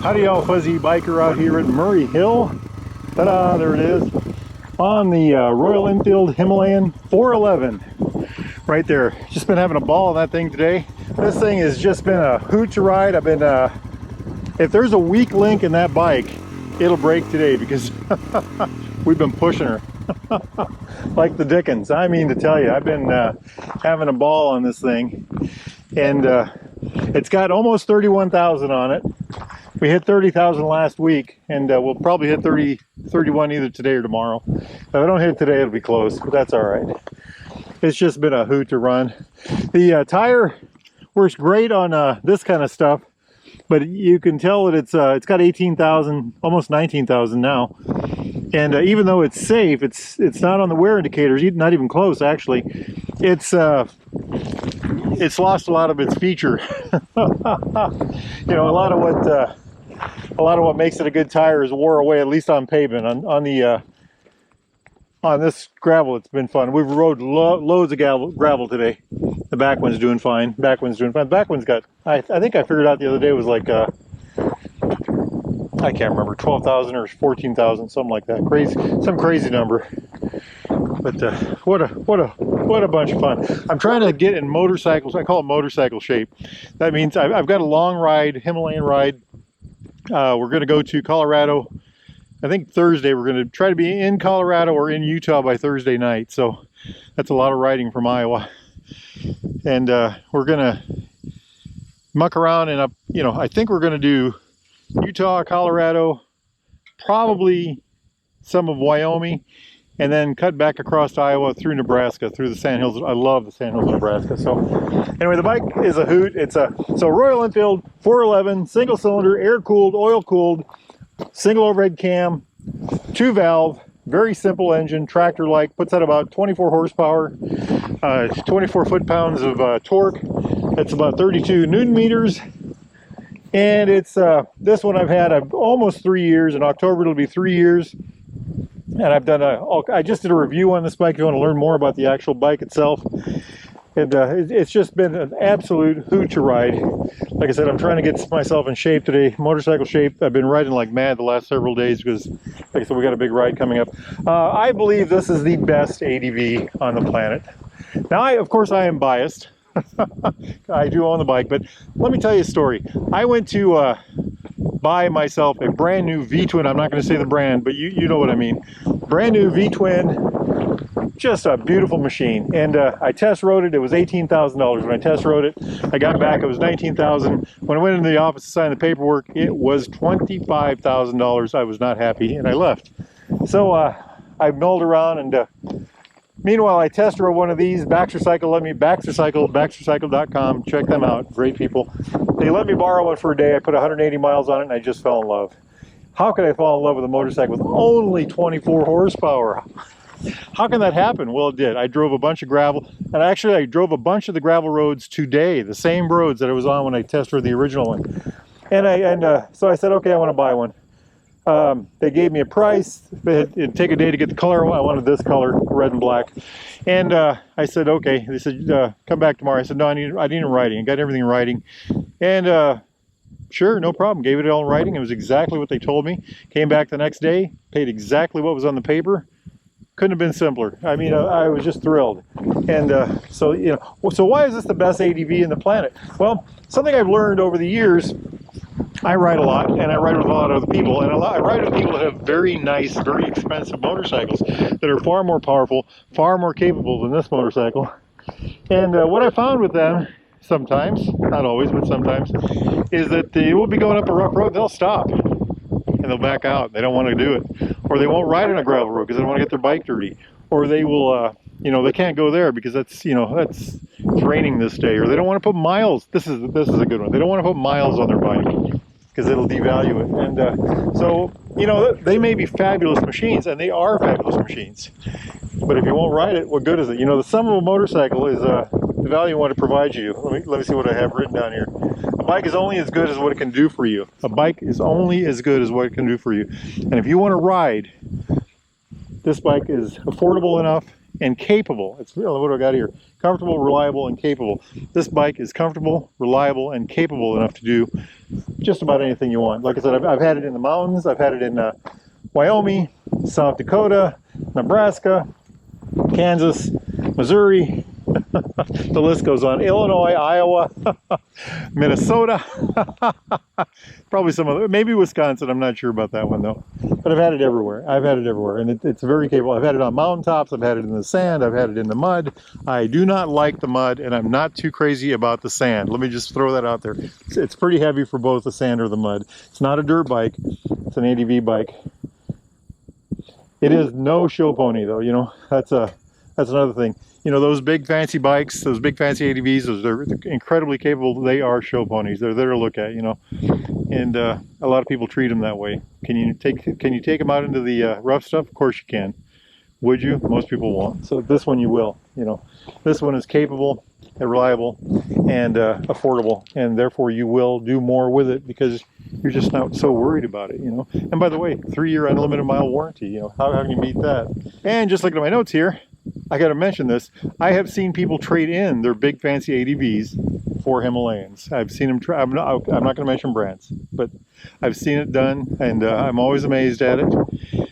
Howdy y'all, fuzzy biker out here at Murray Hill. Ta-da, there it is. On the Royal Enfield Himalayan 411. Right there. Just been having a ball on that thing today. This thing has just been a hoot to ride. I've been, if there's a weak link in that bike, it'll break today because we've been pushing her. Like the dickens. I mean to tell you, I've been having a ball on this thing. And it's got almost 31,000 on it. We hit 30,000 last week, and we'll probably hit 31 either today or tomorrow. If I don't hit it today, it'll be close, but that's all right. It's just been a hoot to run. The tire works great on this kind of stuff, but you can tell that it's got 18,000, almost 19,000 now. And even though it's safe, it's not on the wear indicators, not even close actually. It's lost a lot of its feature. You know, a lot of what makes it a good tire is wore away, at least on pavement. On this gravel, it's been fun. We've rode loads of gravel today. The back one's doing fine. Back one's doing fine. The back one's got, I think I figured out the other day, it was like I can't remember, 12,000 or 14,000, something like that. Crazy, some crazy number. But what a bunch of fun. I'm trying to get in motorcycles. I call it motorcycle shape. That means I've got a long ride, Himalayan ride. We're going to go to Colorado. I think Thursday. We're going to try to be in Colorado or in Utah by Thursday night. So that's a lot of riding from Iowa. And we're going to muck around and up. You know, I think we're going to do Utah, Colorado, probably some of Wyoming, and then cut back across to Iowa through Nebraska, through the Sandhills. I love the Sandhills of Nebraska. So anyway, the bike is a hoot. It's a Royal Enfield 411, single cylinder, air cooled, oil cooled, single overhead cam, 2-valve, very simple engine, tractor like, puts out about 24 horsepower, 24 foot-pounds of torque. It's about 32 Newton meters. And it's this one I've had almost 3 years. In October it'll be 3 years. And I've done I just did a review on this bike if you want to learn more about the actual bike itself. And it's just been an absolute hoot to ride. Like I said, I'm trying to get myself in shape today, motorcycle shape. I've been riding like mad the last several days because, like I said, we got a big ride coming up. I believe this is the best ADV on the planet. Now, of course, I am biased. I do own the bike, but let me tell you a story. I went to buy myself a brand new V-twin. I'm not going to say the brand, but you know what I mean. Brand new V-twin, just a beautiful machine. And I test rode it. It was $18,000 when I test rode it. I got back, it was $19,000. When I went into the office to sign the paperwork, it was $25,000. I was not happy, and I left. So I mulled around, and meanwhile, I test rode one of these. Baxtercycle let me, Baxtercycle.com. Check them out. Great people. They let me borrow one for a day. I put 180 miles on it, and I just fell in love. How could I fall in love with a motorcycle with only 24 horsepower? How can that happen? Well, it did. I drove a bunch of gravel, and actually I drove a bunch of the gravel roads today, the same roads that I was on when I test rode the original one. And so I said, okay, I want to buy one. They gave me a price. It'd take a day to get the color. I wanted this color, red and black. And I said, okay. They said, come back tomorrow. I said, no, I need it in writing. I got everything in writing. And sure, no problem. Gave it all in writing. It was exactly what they told me. Came back the next day, paid exactly what was on the paper. Couldn't have been simpler. I mean, I was just thrilled. And so, you know, so why is this the best ADV in the planet? Well, something I've learned over the years, I ride a lot, and I ride with a lot of other people, and I ride with people that have very nice, very expensive motorcycles that are far more powerful, far more capable than this motorcycle. And what I found with them, sometimes, not always, but sometimes, is that they will be going up a rough road, they'll stop, and they'll back out. They don't want to do it. Or they won't ride on a gravel road because they don't want to get their bike dirty. Or they will, you know, they can't go there because that's, you know, it's raining this day. Or they don't want to put miles. This is a good one. They don't want to put miles on their bike because it'll devalue it. And so, you know, they may be fabulous machines, and they are fabulous machines. But if you won't ride it, what good is it? You know, the sum of a motorcycle is the value you want to provide you. Let me see what I have written down here. A bike is only as good as what it can do for you. A bike is only as good as what it can do for you. And if you want to ride, this bike is affordable enough. and capable. It's really what do I got here? Comfortable, reliable, and capable. This bike is comfortable, reliable, and capable enough to do just about anything you want. Like I said, I've had it in the mountains. I've had it in Wyoming, South Dakota, Nebraska, Kansas, Missouri. The list goes on. Illinois, Iowa, Minnesota, probably some other, maybe Wisconsin. I'm not sure about that one though. But I've had it everywhere. I've had it everywhere, and it's very capable. I've had it on mountaintops. I've had it in the sand. I've had it in the mud. I do not like the mud, and I'm not too crazy about the sand. Let me just throw that out there. It's pretty heavy for both the sand or the mud. It's not a dirt bike. It's an ADV bike. It is no show pony though. You know, that's another thing. You know, those big fancy bikes, those big fancy ADVs, they're incredibly capable. They are show ponies. They're there to look at, you know, and a lot of people treat them that way. Can you take them out into the rough stuff? Of course you can. Would you? Most people won't. So this one you will. You know, this one is capable and reliable and affordable, and therefore you will do more with it because you're just not so worried about it, you know. And by the way, 3-year unlimited mile warranty. You know, how can you beat that? And just looking at my notes here, I got to mention this. I have seen people trade in their big fancy ADVs for Himalayans. I've seen them try. I'm not going to mention brands, but I've seen it done, and I'm always amazed at it.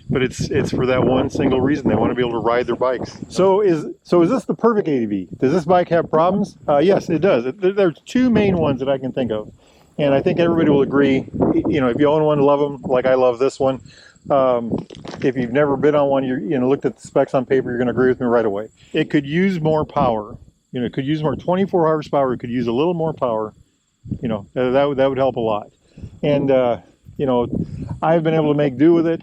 But it's for that one single reason. They want to be able to ride their bikes. So is this the perfect ADV? Does this bike have problems? Yes, it does. There's two main ones that I can think of, and I think everybody will agree. You know, if you own one, love them like I love this one. If you've never been on one, you know, looked at the specs on paper, you're going to agree with me right away. It could use more power. You know, it could use more 24 horsepower. It could use a little more power. You know, that would help a lot. And you know, I've been able to make do with it.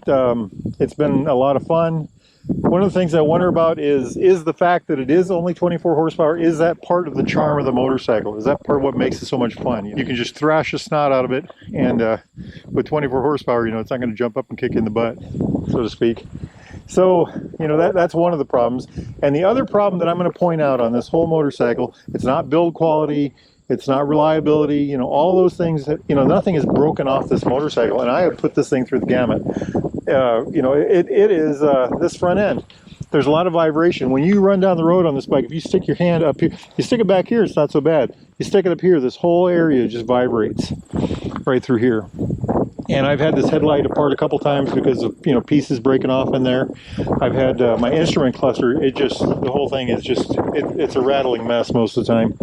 It's been a lot of fun. One of the things I wonder about is the fact that it is only 24 horsepower. Is that part of the charm of the motorcycle? Is that part of what makes it so much fun? You can just thrash the snot out of it, and with 24 horsepower, you know, it's not going to jump up and kick you in the butt, so to speak. So, you know, that's one of the problems. And the other problem that I'm going to point out on this whole motorcycle, it's not build quality, it's not reliability, you know, all those things that, you know, nothing is broken off this motorcycle, and I have put this thing through the gamut. You know, it is this front end. There's a lot of vibration. When you run down the road on this bike, if you stick your hand up here, you stick it back here, it's not so bad. You stick it up here, this whole area just vibrates right through here. And I've had this headlight apart a couple times because of, you know, pieces breaking off in there. I've had my instrument cluster, the whole thing is just, it's a rattling mess most of the time.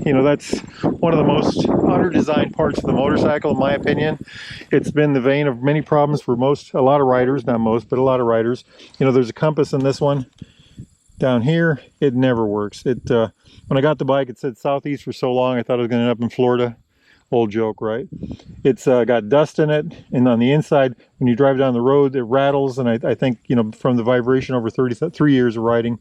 You know, that's one of the most under-designed parts of the motorcycle, in my opinion. It's been the vein of many problems for a lot of riders, not most, but a lot of riders. You know, there's a compass in this one down here. It never works. When I got the bike, it said southeast for so long, I thought I was going to end up in Florida. Old joke, right? It's got dust in it, and on the inside, when you drive down the road, it rattles, and I think, you know, from the vibration over 33 years of riding,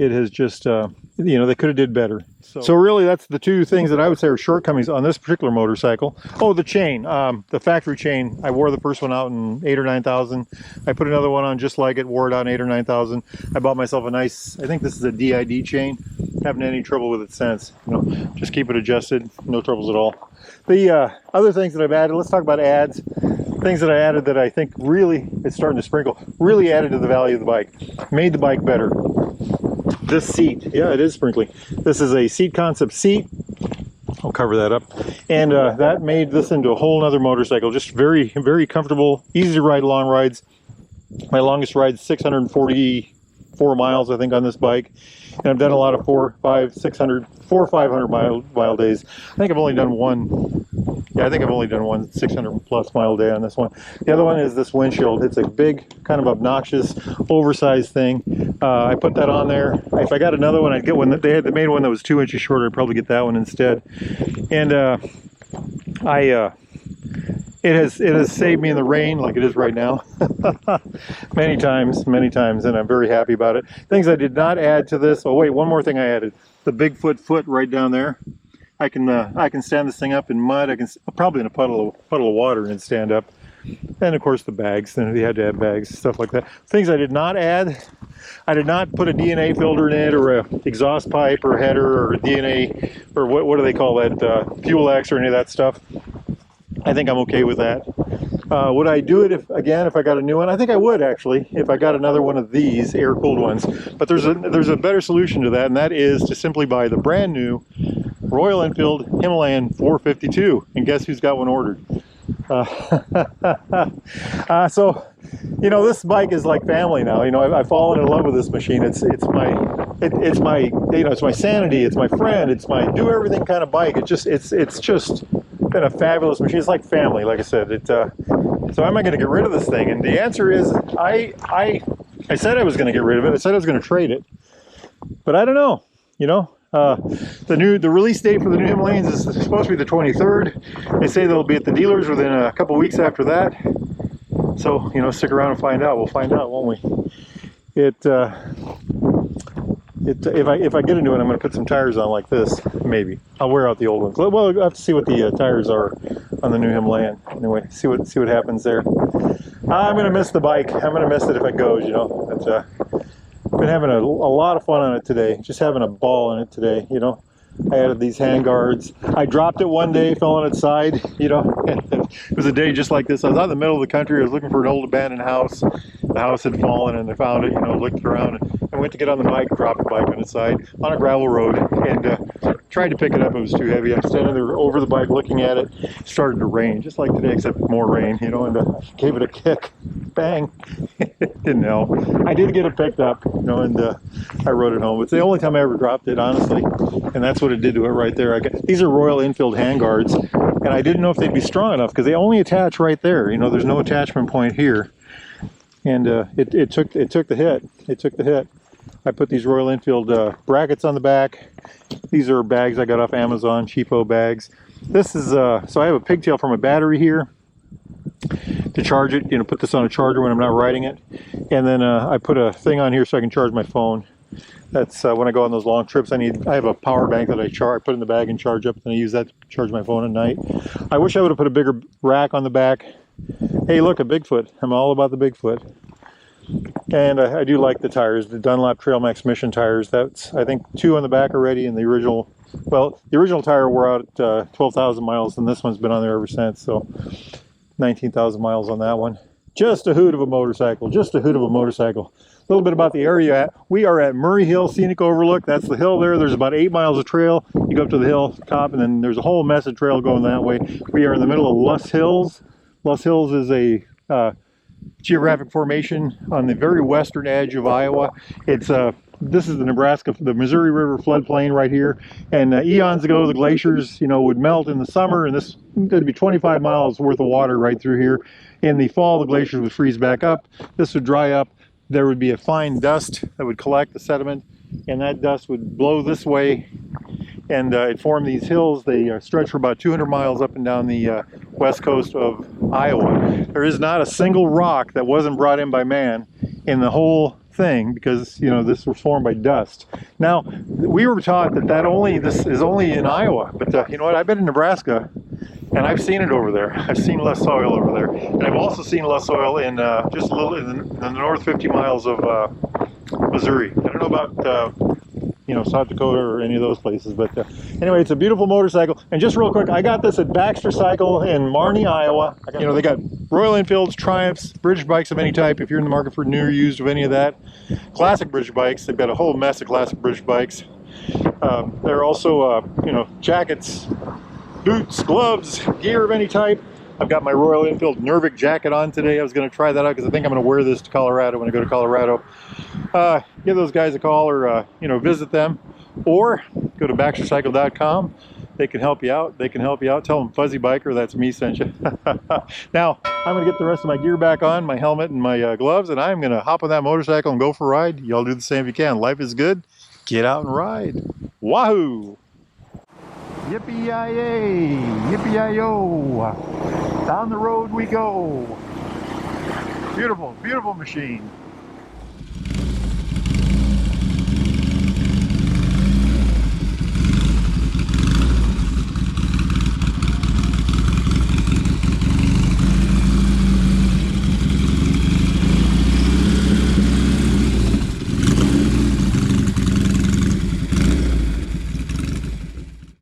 it has just, you know, they could have did better. So really, that's the two things that I would say are shortcomings on this particular motorcycle. Oh, the chain, the factory chain. I wore the first one out in 8,000 or 9,000. I put another one on just like it, wore it out in 8,000 or 9,000. I bought myself a nice, I think this is a DID chain. Haven't had any trouble with it since. You know, just keep it adjusted, no troubles at all. The other things that I've added, let's talk about adds. Things that I added that I think really, it's starting to sprinkle, really added to the value of the bike. Made the bike better. This seat, yeah, it is sprinkling. This is a seat concept seat. I'll cover that up. And that made this into a whole nother motorcycle. Just very, very comfortable, easy to ride long rides. My longest ride is 644 miles, I think, on this bike. And I've done a lot of 400, 500 mile days. I think I've only done one. Yeah, I think I've only done one 600 plus mile day on this one. The other one is this windshield. It's a big, kind of obnoxious, oversized thing. I put that on there. If I got another one, I'd get one. They made one that was 2 inches shorter. I'd probably get that one instead. And it has saved me in the rain like it is right now many times, and I'm very happy about it. Things I did not add to this. Oh wait, one more thing I added. The Bigfoot foot right down there. I can stand this thing up in mud. I can probably in a puddle of water and stand up. And of course the bags. Then you had to have bags, stuff like that. Things I did not add. I did not put a DNA filter in it, or a exhaust pipe, or a header, or a DNA, or what do they call that? Fuel X, or any of that stuff. I think I'm okay with that. Would I do it if I got a new one? I think I would actually, if I got another one of these air-cooled ones. But there's a better solution to that, and that is to simply buy the brand new Royal Enfield Himalayan 452. And guess who's got one ordered? So, you know, this bike is like family now. You know, I've fallen in love with this machine. It's my you know, it's my sanity. It's my friend. It's my do everything kind of bike. It's just been a fabulous machine. It's like family, like I said. So am I going to get rid of this thing? And the answer is I said I was going to get rid of it. I said I was going to trade it, but I don't know. You know. The release date for the new Himalayans is supposed to be the 23rd. They say they'll be at the dealers within a couple weeks after that. So, you know, stick around and find out. We'll find out, won't we? If I get into it, I'm going to put some tires on like this. Maybe I'll wear out the old ones. Well, I'll have to see what the tires are on the new Himalayan. Anyway, see what happens there. I'm going to miss the bike. I'm going to miss it if it goes. You know. But, been having a lot of fun on it today, just having a ball on it today, you know. I added these hand guards. I dropped it one day, fell on its side, you know. It was a day just like this. I was out in the middle of the country. I was looking for an old abandoned house. The house had fallen and I found it, you know, looked around and went to get on the bike, dropped the bike on its side on a gravel road and tried to pick it up. It was too heavy. I'm standing there over the bike looking at it. It started to rain, just like today, except more rain, you know, and gave it a kick. Bang. It didn't help. I did get it picked up, you know, and I rode it home. It's the only time I ever dropped it, honestly, and that's what it did to it right there. These are Royal Enfield handguards, and I didn't know if they'd be strong enough because they only attach right there. You know, there's no attachment point here, and it took the hit. It took the hit. I put these Royal Enfield brackets on the back. These are bags I got off Amazon, cheapo bags. This is so I have a pigtail from a battery here to charge it, you know, put this on a charger when I'm not riding it, and then I put a thing on here so I can charge my phone. That's when I go on those long trips. I have a power bank that I put in the bag and charge up, and I use that to charge my phone at night. I wish I would have put a bigger rack on the back. Hey, look, a Bigfoot. I'm all about the Bigfoot. And I do like the tires, the Dunlop Trail Max Mission tires. That's, I think, 2 on the back already, and the original tire wore out at 12,000 miles, and this one's been on there ever since, so 19,000 miles on that one. Just a hoot of a motorcycle, just a hoot of a motorcycle. A little bit about the area. We are at Murray Hill Scenic Overlook. That's the hill there. There's about 8 miles of trail. You go up to the hill top, and then there's a whole mess of trail going that way. We are in the middle of Luss Hills. Luss Hills is a geographic formation on the very western edge of Iowa. It's this is the Missouri River floodplain right here, and eons ago the glaciers, you know, would melt in the summer, and there'd be 25 miles worth of water right through here. In the fall, the glaciers would freeze back up. This would dry up. There would be a fine dust that would collect the sediment, and that dust would blow this way, and it formed these hills. They stretch for about 200 miles up and down the west coast of Iowa. There is not a single rock that wasn't brought in by man in the whole thing, because, you know, this was formed by dust. Now, we were taught that this is only in Iowa, but you know what? I've been in Nebraska, and I've seen it over there. I've seen less soil over there, and I've also seen less soil in just a little in the north 50 miles of Missouri. I don't know about you know, South Dakota or any of those places, but anyway, it's a beautiful motorcycle. And just real quick, I got this at Baxter Cycle in Marnie, Iowa. You know, they got Royal Enfields, Triumphs, British bikes of any type. If you're in the market for new or used of any of that, classic British bikes. They've got a whole mess of classic British bikes. There are also you know, jackets, boots, gloves, gear of any type. I've got my Royal Enfield Nervik jacket on today. I was going to try that out because I think I'm going to wear this to Colorado when I go to Colorado. Give those guys a call, or you know, visit them, or go to baxtercycle.com. They can help you out. They can help you out. Tell them Fuzzy Biker, that's me, sent you. Now, I'm going to get the rest of my gear back on, my helmet and my gloves, and I'm going to hop on that motorcycle and go for a ride. Y'all do the same if you can. Life is good. Get out and ride. Wahoo! Yippee-yi-yay! Yippee-yi-yo! Down the road we go. Beautiful, beautiful machine.